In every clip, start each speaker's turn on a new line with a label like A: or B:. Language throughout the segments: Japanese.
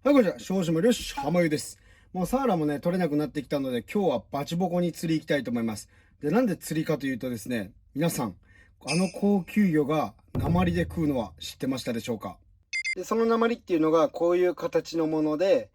A: はい、こんにちは。少々よし、浜湯です。もうサーラもね、取れなくなってきたので、今日はバチボコに釣り行きたいと思います。で、なんで釣りかというとですね、皆さん、あの高級魚が鉛で食うのは知ってましたでしょうか？で、その鉛っていうのがこういう形のもので、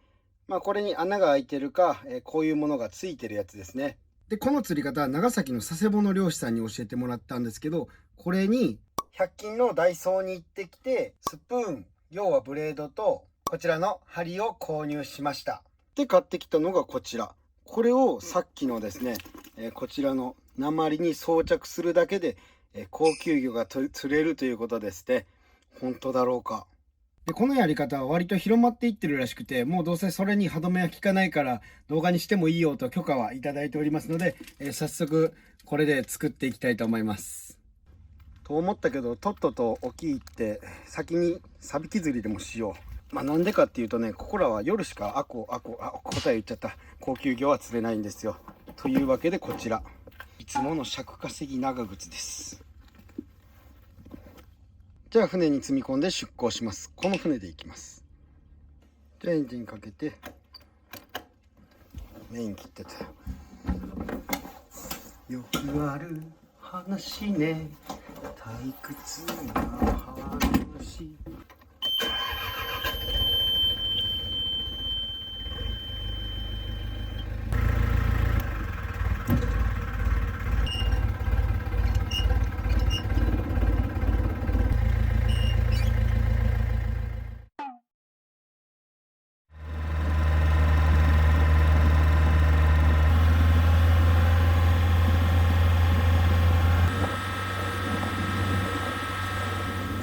A: これに穴が開いてるか、こういうものがついてるやつですね。で、この釣り方は長崎の佐世保の漁師さんに教えてもらったんですけど、これに100均のダイソーに行ってきて、スプーン、要はブレードと、こちらの針を購入しました。で、買ってきたのがこちら。これをさっきのですね、こちらの鉛に装着するだけで、高級魚が釣れるということですね。本当だろうか。で、このやり方は割と広まっていってるらしくて、もうどうせそれに歯止めは効かないから動画にしてもいいよと許可はいただいておりますので、早速これで作っていきたいと思います。と思ったけど、とっとと沖行って先にサビキ釣りでもしよう。なんでかっていうとね、ここらは夜しか答え言っちゃった。高級魚は釣れないんですよ。というわけでこちら。いつもの尺稼ぎ長靴です。じゃあ船に積み込んで出港します。この船で行きます。じゃあエンジンかけて、メイン切ってたよ。よくある話ね、退屈な話。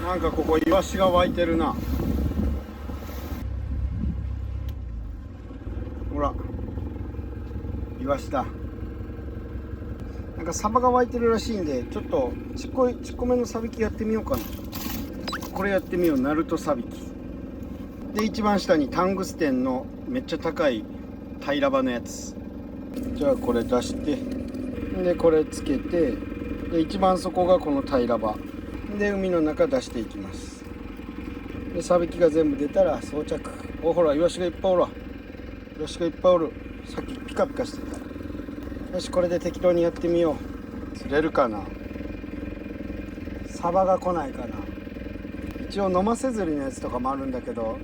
A: なんかここイワシが湧いてるな。ほら、イワシだ。なんかサバが湧いてるらしいんで、ちょっとちっこめのサビキやってみようかな。これやってみよう。ナルトサビキで、一番下にタングステンのめっちゃ高い平ラバのやつ。じゃあこれ出して、でこれつけて、で一番底がこの平ラバで、海の中出していきます。でサビキが全部出たら装着。お、ほらイワシがいっぱいおるわ。イワシがいっぱいおる。さっきピカピカしてた。よし、これで適当にやってみよう。釣れるかな。サバが来ないかな。一応飲ませ釣りのやつとかもあるんだけど、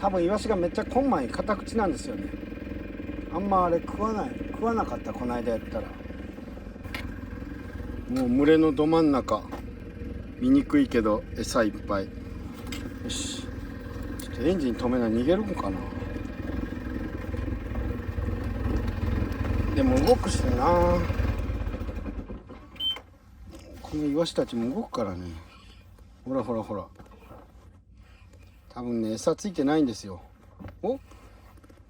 A: 多分イワシがめっちゃこんまい硬口なんですよね。あんまあれ食わなかった。この間やったらもう群れのど真ん中。見にくいけど餌いっぱい。よし、ちょっとエンジン止めない。逃げるのかな。でも動くしな。このイワシたちも動くからね。ほらほらほら。多分ね、餌ついてないんですよ。お、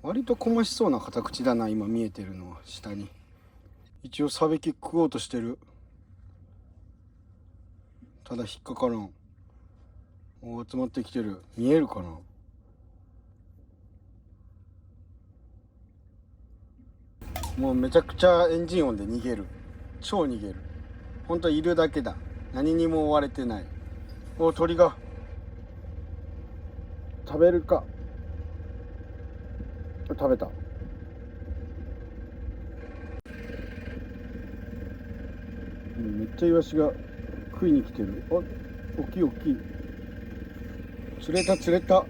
A: 割とこましそうな片口だな。今見えてるのは下に。一応サビキ食おうとしてる。ただ引っかからん。お、集まってきてる。見えるかな。もうめちゃくちゃエンジン音で逃げる。超逃げる。ほんといるだけだ。何にも追われてない。お、鳥が食べるか。食べた。めっちゃイワシが食いに来てる。あ、大きい大きい。釣れた釣れた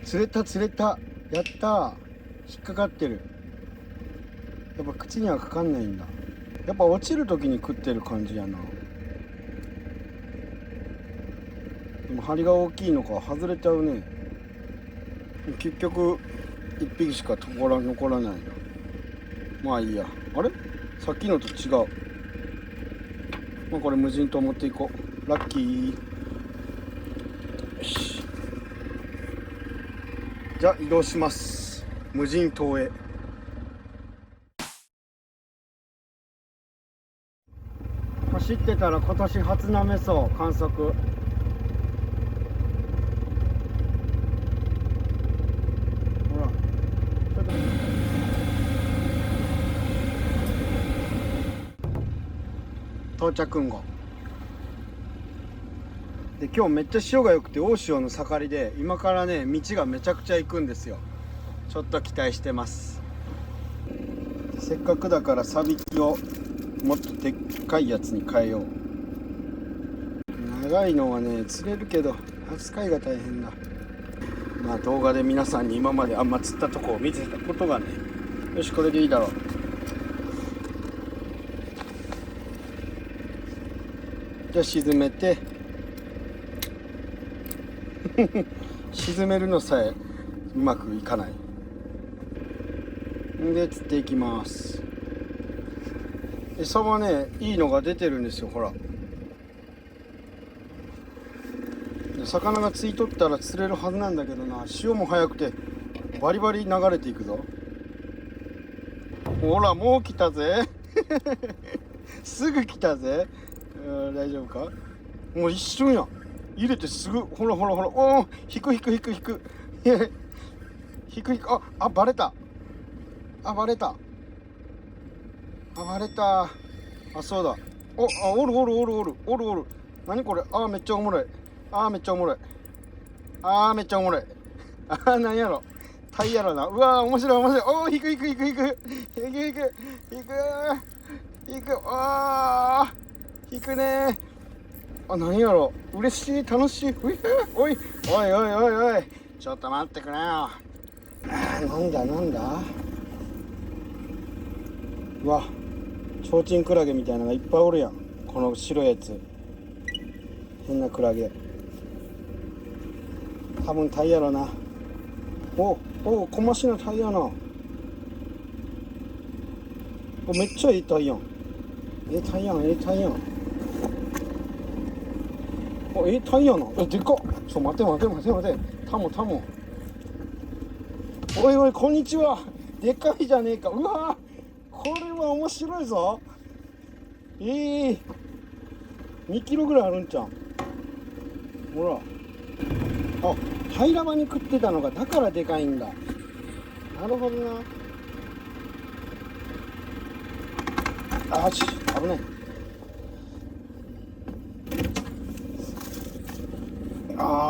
A: 釣れた釣れた。やったー。引っかかってる。やっぱ口にはかかんないんだ。やっぱ落ちる時に食ってる感じやな。でも針が大きいのか外れちゃうね。結局1匹しか残らないな。まあいいや。あれ、さっきのと違う。これ無人島持っていこう。ラッキー。よし、じゃあ移動します。無人島へ。走ってたら今年初なめそう観測。ほら、ちょっと到着んご。で今日めっちゃ潮が良くて大潮の盛りで、今からね道がめちゃくちゃ行くんですよ。ちょっと期待してます。せっかくだからサビキをもっとでっかいやつに変えよう。長いのはね釣れるけど扱いが大変だ。まあ動画で皆さんに今まであんま釣ったとこを見せたことがね、よしこれでいいだろう。じゃあ沈めて沈めるのさえうまくいかないんで釣っていきます。餌はねいいのが出てるんですよ。ほら、魚がついとったら釣れるはずなんだけどな。潮も速くてバリバリ流れていくぞ。ほらもう来たぜすぐ来たぜ。大丈夫か。もう一瞬や、入れてすぐ。ほらほらほら、おお、引く引く引く引く引く引く。あバレた、バレた、バレた。そうだ。おるおるおるおるおるおる。何これ。めっちゃおもろい。めっちゃおもろい。めっちゃおもろい。なんやろ、タイやろな。うわ面白い面白い。引く引く引く引く引く引く引く引く。引くね。何やろ、嬉しい、楽しい。おいおいおいおいおい、ちょっと待ってくれよ。なんだなんだ。うわ、ちょうちんクラゲみたいなのがいっぱいおるやん。この白いやつ、変なクラゲ。多分タイやろな。小増のタイやな。めっちゃいいタイやん。タイやん。タイやな。でかっ。待て。タモ。おいこんにちは。でかいじゃねえか。うわこれは面白いぞ。2キロぐらいあるんちゃう。ほら、平場に食ってたのがだからでかいんだ。なるほどな。危ない。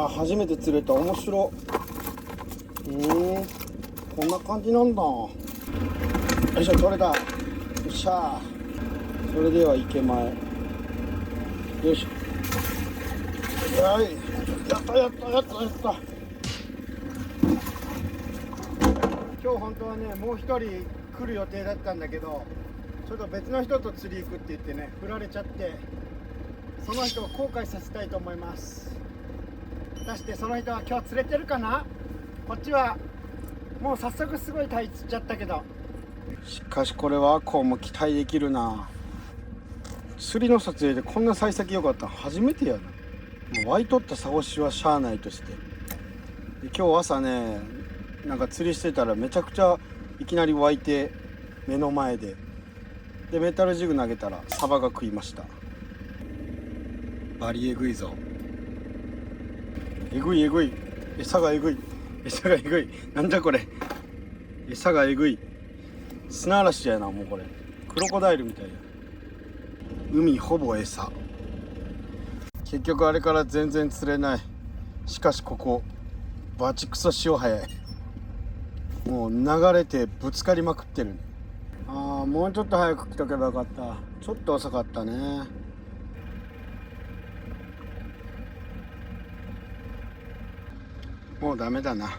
A: 初めて釣れた。面白。こんな感じなんだ。よいしょ、取れた。よっしゃー。それでは池前。よいしょ。やった今日本当はねもう一人来る予定だったんだけど、ちょっと別の人と釣り行くって言ってね振られちゃって、その人を後悔させたいと思います。果たしてその人は今日釣れてるかな。こっちはもう早速すごいタイ釣っちゃったけど、しかしこれはこうも期待できるな。釣りの撮影でこんな幸先良かったの初めてやな。湧いとったサゴシはしゃあないとして、で今日朝ねなんか釣りしてたらめちゃくちゃいきなり湧いて目の前でメタルジグ投げたらサバが食いました。バリエグいぞ。えぐい餌がえぐいなんじゃこれ。餌がえぐい。砂嵐やな。もうこれクロコダイルみたいや。海ほぼ餌。結局あれから全然釣れない。しかしここバチクソ潮早い。もう流れてぶつかりまくってる。もうちょっと早く来とけばよかった。ちょっと遅かったね。もうダメだな。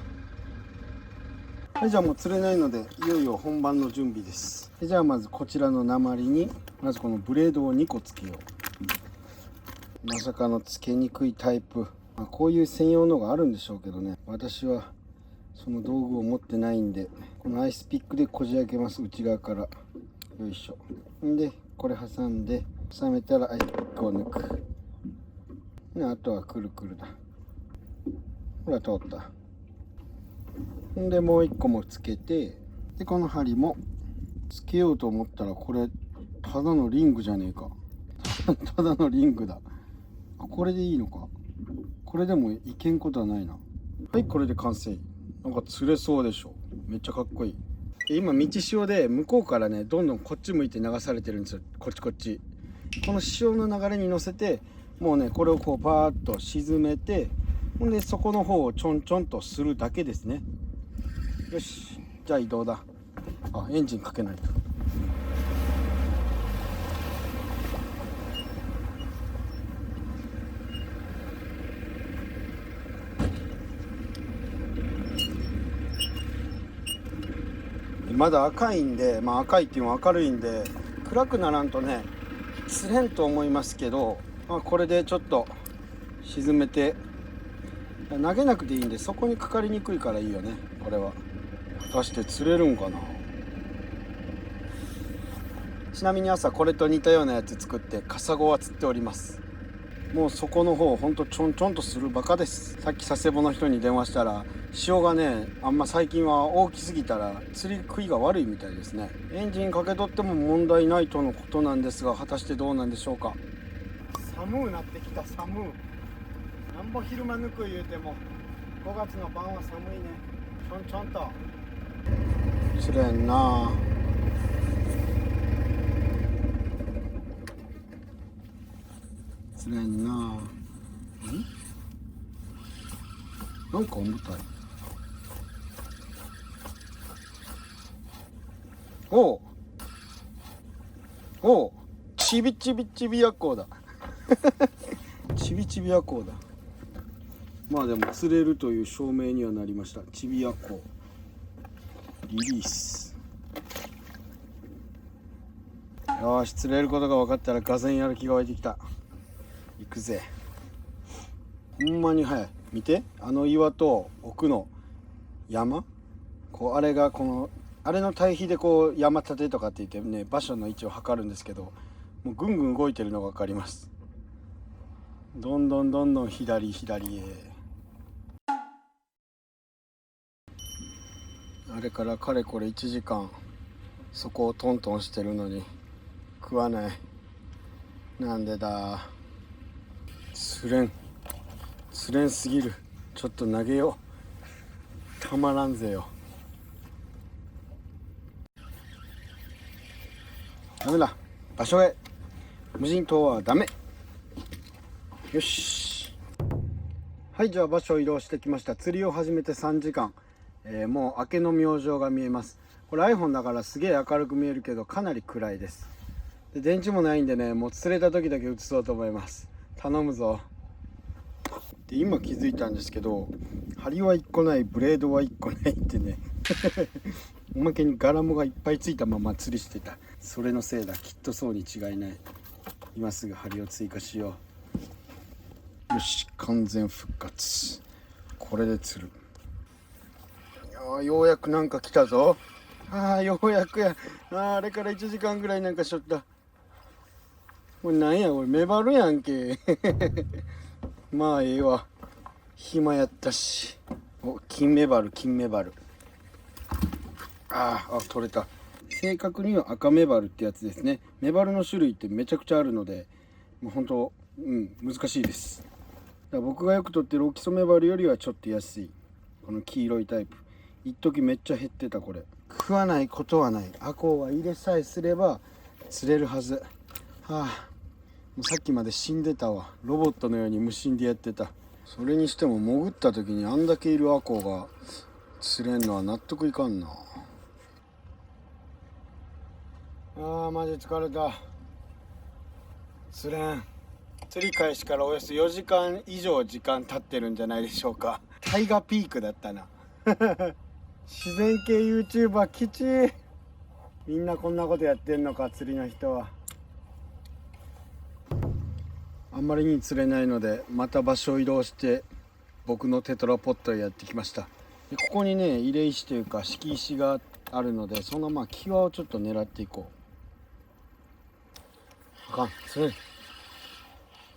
A: はい、じゃあもう釣れないのでいよいよ本番の準備です。じゃあまずこちらの鉛にまずこのブレードを2個つけよう。まさかのつけにくいタイプ。こういう専用のがあるんでしょうけどね、私はその道具を持ってないんで、このアイスピックでこじ開けます。内側から。よいしょ。でこれ挟んで冷めたらアイスピックを抜く。あとはくるくるだ。ほら通った。でもう一個もつけて、でこの針もつけようと思ったら、これただのリングじゃねえかただのリングだ。これでいいのか。これでもいけんことはないな。はい、これで完成。なんか釣れそうでしょ。めっちゃかっこいい。今道潮で向こうからねどんどんこっち向いて流されてるんですよ。こっちこの潮の流れに乗せてもうねこれをこうパーッと沈めて、ほんでそこの方をちょんちょんとするだけですね。よし、じゃあ移動だ。あ、エンジンかけないと。まだ赤いんで、赤いっていうのは明るいんで暗くならんとね釣れんと思いますけど、これでちょっと沈めて、投げなくていいんでそこにかかりにくいからいいよね。これは果たして釣れるんかな。ちなみに朝これと似たようなやつ作ってカサゴは釣っております。もうそこの方ほんとちょんちょんとするバカです。さっき佐世保の人に電話したら、潮がねあんま最近は大きすぎたら釣り食いが悪いみたいですね。エンジンかけとっても問題ないとのことなんですが、果たしてどうなんでしょうか。寒うなってきた。寒うなんぼ昼間抜く言うても5月の晩は寒いね。ちょんちょんと釣れんな。釣れんな。なんか重たい。おお、ちびちびちびやこうだちびちびやこうだ。まあでも釣れるという証明にはなりました。ちびやこリリース。よし、釣れることが分かったらがぜんやる気が湧いてきた。行くぜ。ほんまに早い。見て、あの岩と奥の山、こうあれがこのあれの対比でこう山立てとかって言ってね、場所の位置を測るんですけど、もうぐんぐん動いてるのが分かります。どんどんどんどん左左へ。あれからかれこれ1時間そこをトントンしてるのに食わない。なんでだ。釣れんすぎる。ちょっと投げよう。たまらんぜよ。ダメだ、場所へ。無人島はダメ。よし、はい、じゃあ場所を移動してきました。釣りを始めて3時間、もう明けの明星が見えます。これ iPhone だからすげえ明るく見えるけどかなり暗いです。で電池もないんでね、もう釣れた時だけ映そうと思います。頼むぞ。で今気づいたんですけど、針は1個ない、ブレードは1個ないってねおまけにガラムがいっぱいついたまま釣りしてた。それのせいだ、きっとそうに違いない。今すぐ針を追加しよう。よし、完全復活。これで釣る。ようやくなんか来たぞ。ようやくや。あれから1時間ぐらいなんかしょった。これなんや、これメバルやんけまあええわ、暇やったし。お、金メバル。取れた。正確には赤メバルってやつですね。メバルの種類ってめちゃくちゃあるので、もう本当難しいです。だから僕がよく取ってるオキソメバルよりはちょっと安いこの黄色いタイプ。一時めっちゃ減ってた。これ食わないことはない。アコウは入れさえすれば釣れるはず。もうさっきまで死んでたわ。ロボットのように無心でやってた。それにしても潜った時にあんだけいるアコウが釣れんのは納得いかんな。マジ疲れた。釣れん。釣り開始からおよそ4時間以上時間経ってるんじゃないでしょうか。タイガピークだったな自然系 YouTuber きちい。みんなこんなことやってんのか、釣りの人は。あんまりに釣れないのでまた場所を移動して僕のテトラポットへやってきました。でここにね入れ石というか敷石があるので、その際をちょっと狙っていこう。あかん、釣れる。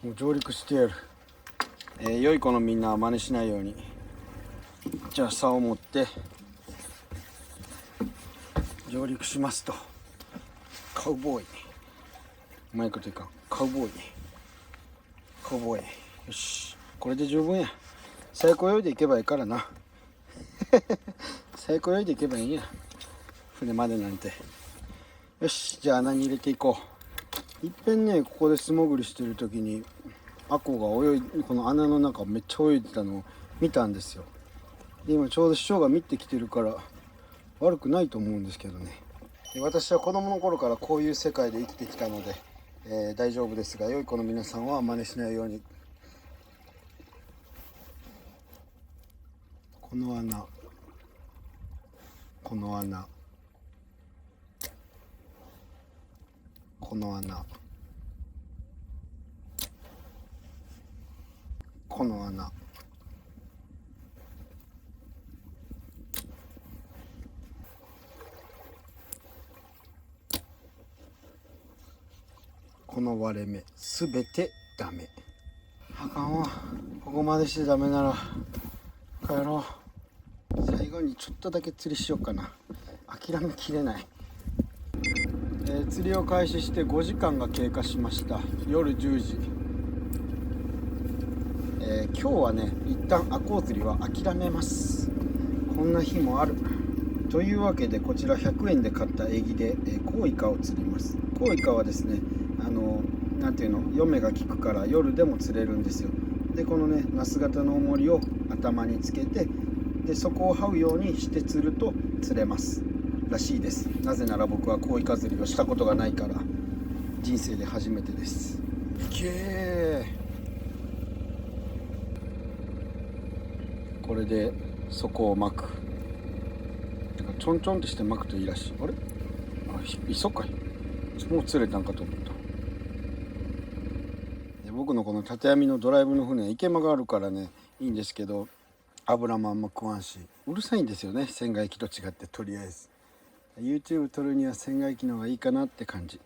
A: もう上陸してやる。良い子のみんなは真似しないように。じゃあ竿を持って上陸しますと。カウボーイ、うまいこといかん。カウボーイ。よし、これで十分や。最高泳いでいけばいいからな最高泳いでいけばいいんや、船までなんて。よし、じゃあ穴に入れていこう。いっぺんねここで素潜りしてる時にアコがこの穴の中をめっちゃ泳いでたのを見たんですよ。で今ちょうど師匠が見てきてるから悪くないと思うんですけどね。で私は子供の頃からこういう世界で生きてきたので、大丈夫ですが、良い子の皆さんは真似しないように。この穴、この穴、この穴、この穴、この割れ目すべてダメ。あかんわ、ここまでしてダメなら帰ろう。最後にちょっとだけ釣りしようかな。諦めきれない。釣りを開始して5時間が経過しました。夜10時。今日はね一旦アコウ釣りは諦めます。こんな日もあるというわけで、こちら100円で買ったエギでコウイカを釣ります。コウイカはですね、なんていうの、嫁が効くから夜でも釣れるんですよ。でこのねナス型の重りを頭につけて、でそこを這うようにして釣ると釣れますらしいです。なぜなら僕はコウイカ釣りをしたことがないから、人生で初めてです。いけー。これで底を巻く。なんかちょんちょんとして巻くといいらしい。あれ、そっかい、もう釣れたんかと思った。で僕のこの縦網のドライブの船、池間があるからねいいんですけど、油もあんま食わんしうるさいんですよね、船外機と違って。とりあえず YouTube 撮るには船外機の方がいいかなって感じ。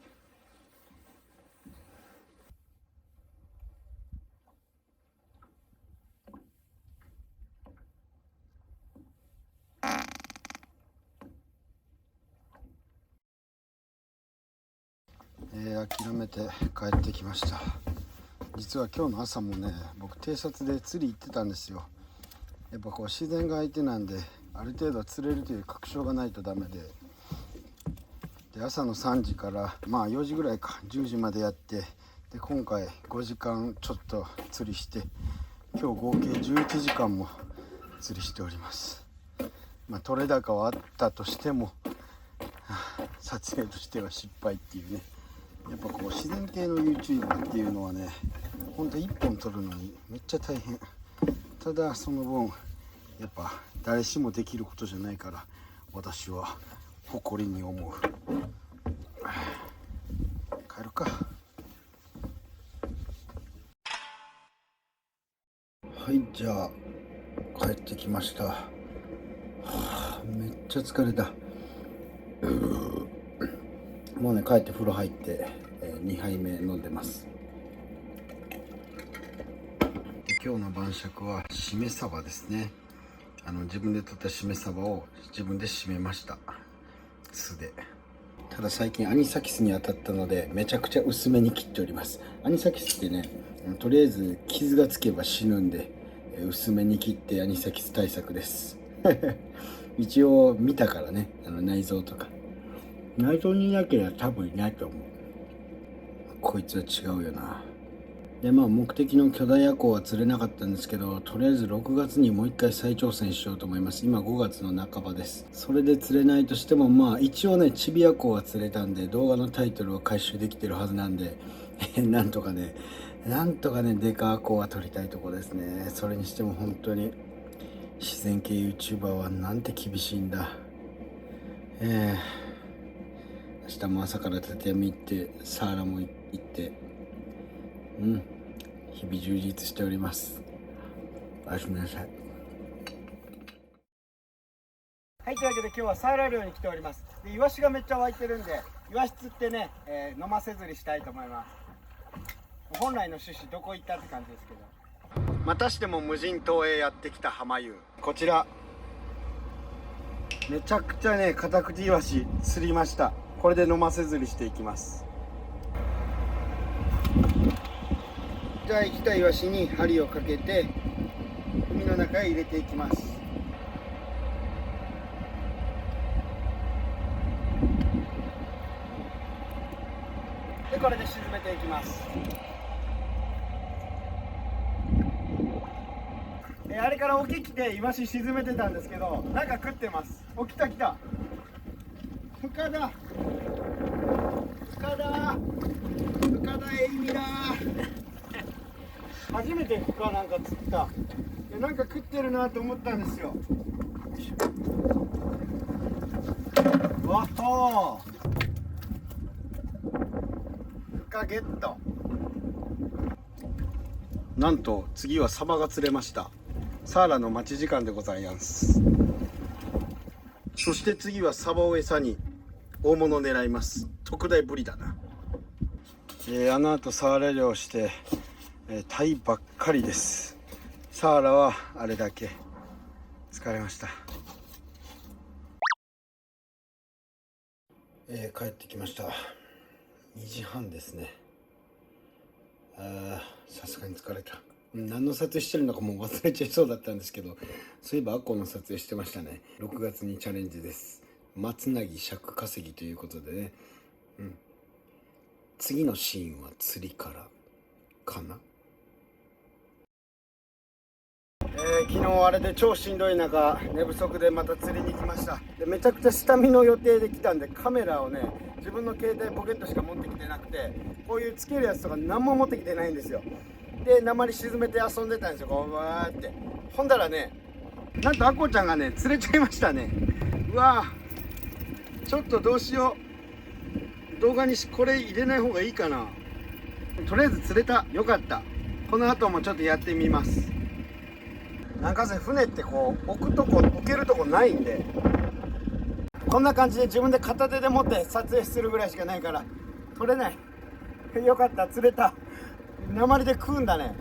A: 諦めて帰ってきました。実は今日の朝もね、僕偵察で釣り行ってたんですよ。やっぱこう自然が相手なんで、ある程度釣れるという確証がないとダメで、朝の3時からまあ4時ぐらいか10時までやって、で今回5時間ちょっと釣りして、今日合計11時間も釣りしております。まあ取れ高はあったとしても撮影としては失敗っていうね。やっぱこう自然系の YouTuber っていうのはね、ほんと1本撮るのにめっちゃ大変。ただその分やっぱ誰しもできることじゃないから、私は誇りに思う。帰るか。はい、じゃあ帰ってきました。めっちゃ疲れた。もうね帰って風呂入って、2杯目飲んでます。今日の晩酌はしめ鯖ですね。自分で取ったしめ鯖を自分で締めました、酢で。ただ最近アニサキスに当たったのでめちゃくちゃ薄めに切っております。アニサキスってね、とりあえず傷がつけば死ぬんで、薄めに切ってアニサキス対策です一応見たからね、内臓とか。内臓にいなければ多分いないと思う。こいつは違うよな。でまあ目的の巨大アコウは釣れなかったんですけど、とりあえず6月にもう一回再挑戦しようと思います。今5月の半ばです。それで釣れないとしても、まあ一応ねチビアコウは釣れたんで、動画のタイトルは回収できてるはずなんでなんとかねデカアコウは撮りたいところですね。それにしても本当に自然系 YouTuber はなんて厳しいんだ。明日も朝から立山行ってサーラも行って、日々充実しております。おやすみなさい。はい、というわけで今日はサーラ漁に来ております。でイワシがめっちゃ湧いてるんで、イワシ釣ってね、飲ませ釣りしたいと思います。本来の趣旨どこ行ったって感じですけど、またしても無人島へやってきた浜湯。こちらめちゃくちゃねカタクチイワシ釣りました。これで飲ませ釣りしていきます。じゃあ生きたイワシに針をかけて海の中へ入れていきます。でこれで沈めていきます。あれから沖来てイワシ沈めてたんですけど、なんか食ってます。お、来た来た。深田深田深田エイミだ。初めて深なんか釣った。なんか食ってるなと思ったんですよ。わっほー、深ゲット。なんと次はサバが釣れました。サーラの待ち時間でございます。そして次はサバを餌に大物を狙います。特大ブリだな。あの後サーラ漁して、タイばっかりです。サーラはあれだけ。疲れました。帰ってきました。2時半ですね。さすがに疲れた。何の撮影してるのかもう忘れちゃいそうだったんですけど、そういえばアコの撮影してましたね。6月にチャレンジです。松なぎ尺稼ぎということでね、次のシーンは釣りからかな。昨日あれで超しんどい中、寝不足でまた釣りに来ました。でめちゃくちゃ下見の予定で来たんで、カメラをね、自分の携帯ポケットしか持ってきてなくて、こういうつけるやつとか何も持ってきてないんですよ。で鉛沈めて遊んでたんですよ、こうわーって。ほんだらね、なんとアコちゃんがね釣れちゃいましたね。うわー、ちょっとどうしよう。動画にこれ入れない方がいいかな。とりあえず釣れた。よかった。この後もちょっとやってみます。なんかせ船ってこう置けるとこないんで、こんな感じで自分で片手で持って撮影するぐらいしかないから撮れない。よかった、釣れた。鉛で食うんだね。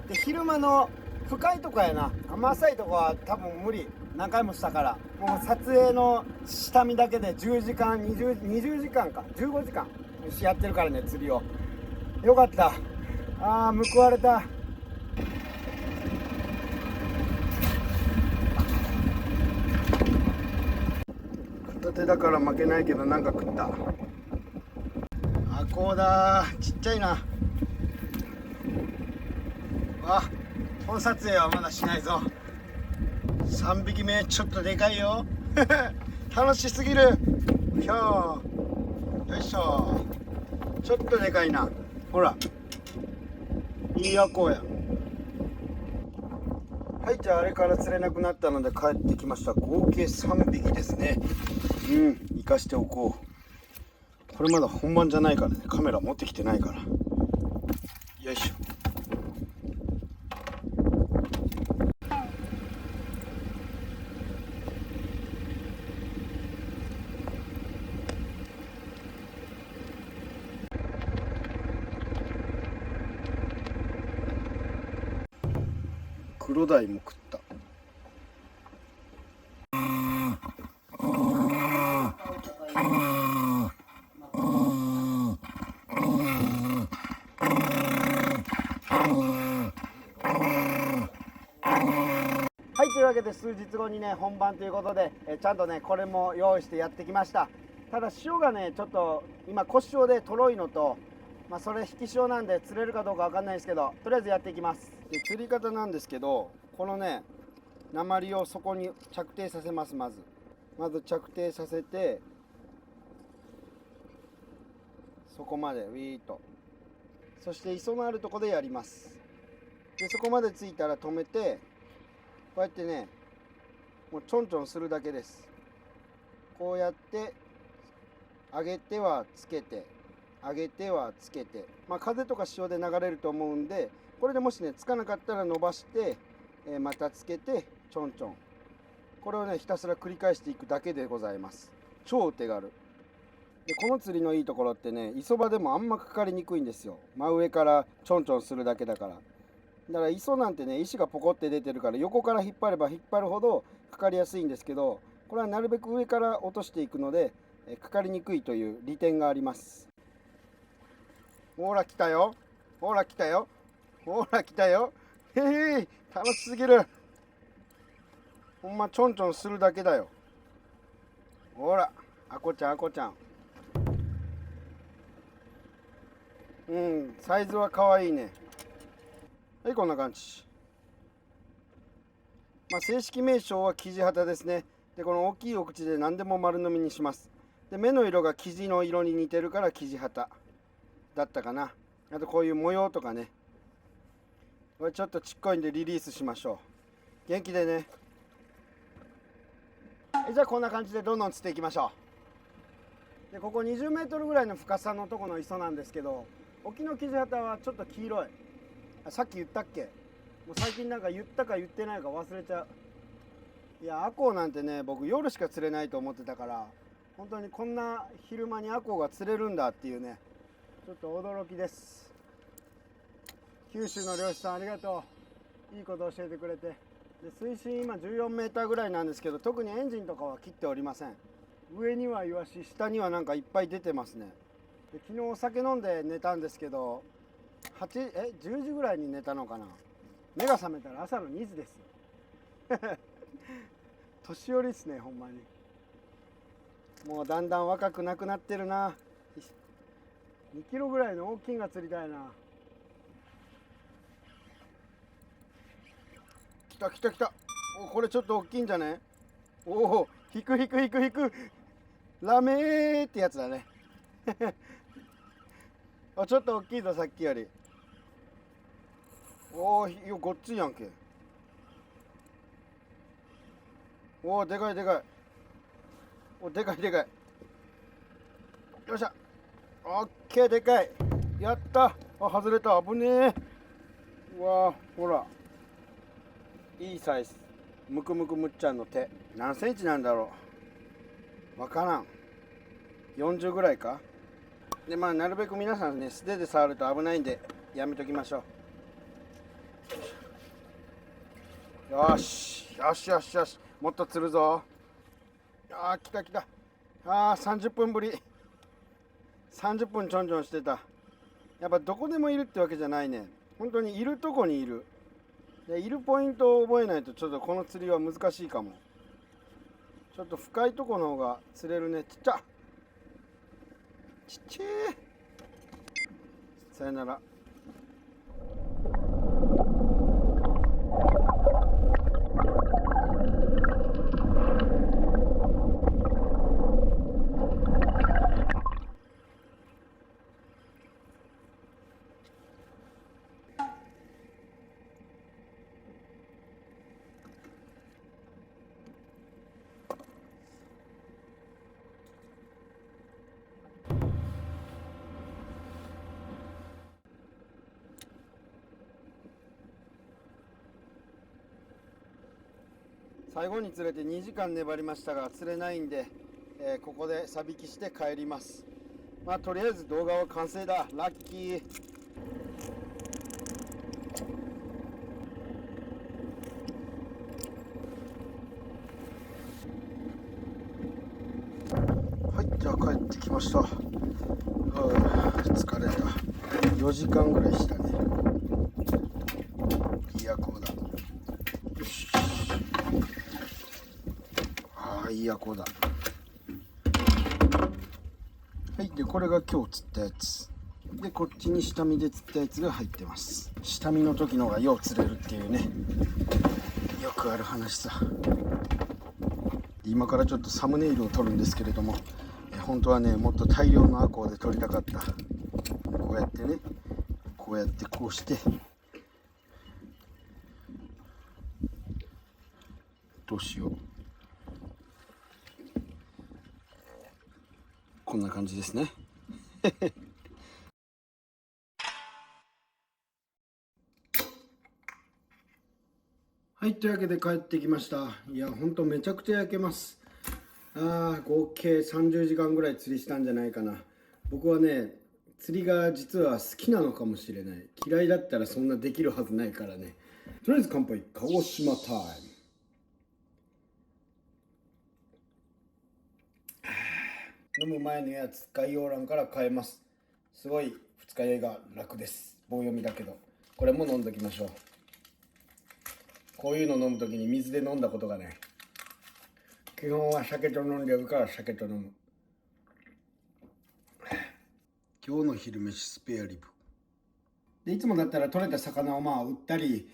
A: で昼間の深いとこやな。浅いとこは多分無理。何回もしたから。もう撮影の下見だけで10時間20時間か15時間やってるからね、釣りを。よかった。報われた。片手だから負けないけど、なんか食った。こうだ、ちっちゃいな。本撮影はまだしないぞ。3匹目ちょっとでかいよ。楽しすぎる。ひょー、よいしょ。ちょっとでかいな。ほら、いいアコや。はい、じゃああれから釣れなくなったので帰ってきました。合計3匹ですね。生かしておこう。これまだ本番じゃないからね、カメラ持ってきてないから。よいしょ。黒鯛も食った。はい、というわけで数日後にね本番ということで、ちゃんとねこれも用意してやってきました。ただ潮がねちょっと今腰潮でとろいのと、それ引き潮なんで釣れるかどうかわかんないですけど、とりあえずやっていきます。で釣り方なんですけど、このね鉛をそこに着底させます。まず着底させて、そこまでウィーッと、そして磯のあるところでやります。でそこまでついたら止めて、こうやってねもうちょんちょんするだけです。こうやって上げてはつけて、上げてはつけて、風とか潮で流れると思うんで、これでもしねつかなかったら伸ばして、またつけてちょんちょん、これをねひたすら繰り返していくだけでございます。超お手軽で、この釣りのいいところってね、磯場でもあんまかかりにくいんですよ。真上からちょんちょんするだけだから。だから磯なんてね石がポコって出てるから、横から引っ張れば引っ張るほどかかりやすいんですけど、これはなるべく上から落としていくのでかかりにくいという利点があります。ほら来たよ、ほら来たよ、ほら来たよ。へへ、楽しすぎる。ほんまちょんちょんするだけだよ。ほらあこちゃん、あこちゃん。サイズはかわいいね。はい、こんな感じ。正式名称はキジハタですね。で、この大きいお口で何でも丸飲みにします。で、目の色がキジの色に似てるからキジハタだったかな。あとこういう模様とかね。これちょっとちっこいんでリリースしましょう。元気でね。じゃあこんな感じでどんどん釣っていきましょう。で、ここ20メートルぐらいの深さのとこの磯なんですけど、沖のキジハタはちょっと黄色い。さっき言ったっけ？もう最近なんか言ったか言ってないか忘れちゃう。いや、アコウなんてね、僕夜しか釣れないと思ってたから、本当にこんな昼間にアコウが釣れるんだっていうね、ちょっと驚きです。九州の漁師さんありがとう。いいこと教えてくれて。で、水深今14メーターぐらいなんですけど、特にエンジンとかは切っておりません。上にはイワシ、下にはなんかいっぱい出てますね。で、昨日お酒飲んで寝たんですけど、10時ぐらいに寝たのかな。目が覚めたら朝の2時ですよ。年寄りっすね、ほんまに。もうだんだん若くなくなってるな。2キロぐらいの大きいのが釣りたいな。来た来た来た。お、これちょっと大きいんじゃね？おお、引く引く引く引く。ラメーってやつだね。あ、ちょっと大きいぞ、さっきより。おお、ごっついやんけ。おお、でかいでかい。お、でかいでかい。よっしゃ。オッケー、でかい。やった。あ、外れた。危ねえ。うわー、ほら。いいサイズ。むくむくむっちゃんの手。何センチなんだろう。わからん。40ぐらいか。で、まあ、なるべく皆さんね、素手で触ると危ないんで、やめときましょう。よし。よしよしよし。もっと釣るぞ。あー、来た来た。あー、30分ぶり。30分ちょんちょんしてた。やっぱどこでもいるってわけじゃないね。本当にいるとこにいる。で、いるポイントを覚えないとちょっとこの釣りは難しいかも。ちょっと深いとこの方が釣れるね。ちっちゃ。ちっちゃい。さよなら。最後に釣れて2時間粘りましたが釣れないんで、ここでサビキして帰ります。まあとりあえず動画は完成だ。ラッキー。はい、じゃあ帰ってきました。疲れた。4時間ぐらいしたね。いや、こうだ。よし。ああ、いや、こうだ。はい、で、これが今日釣ったやつ。で、こっちに下見で釣ったやつが入ってます。下見の時のがよう釣れるっていうね。よくある話さ。今からちょっとサムネイルを撮るんですけれども、本当はね、もっと大量のアコウで撮りたかった。こうやってね、こうやってこうして、どうしよう。こんな感じですね。はい、というわけで帰ってきました。いや、ほんとめちゃくちゃ焼けます。合計30時間ぐらい釣りしたんじゃないかな。僕はね、釣りが実は好きなのかもしれない。嫌いだったらそんなできるはずないからね。とりあえず乾杯、鹿児島タイム。飲む前のやつ概要欄から変えます。すごい二日酔いが楽です。棒読みだけど。これも飲んどきましょう。こういうの飲むときに水で飲んだことがない。基本は酒と飲んでるから酒と飲む。今日の昼飯スペアリブ。でいつもだったら取れた魚を売ったり、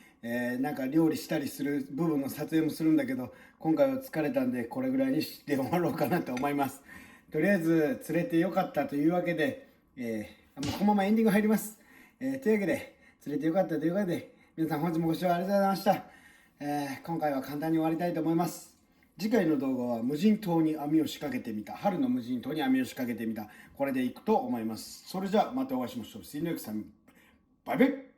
A: なんか料理したりする部分の撮影もするんだけど、今回は疲れたんでこれぐらいにして終わろうかなと思います。とりあえず釣れてよかったというわけで、もうこのままエンディング入ります。というわけで釣れてよかったというわけで、皆さん本日もご視聴ありがとうございました。今回は簡単に終わりたいと思います。次回の動画は無人島に網を仕掛けてみた、春の無人島に網を仕掛けてみた、これでいくと思います。それじゃあまたお会いしましょう。See you next time. バイバイ。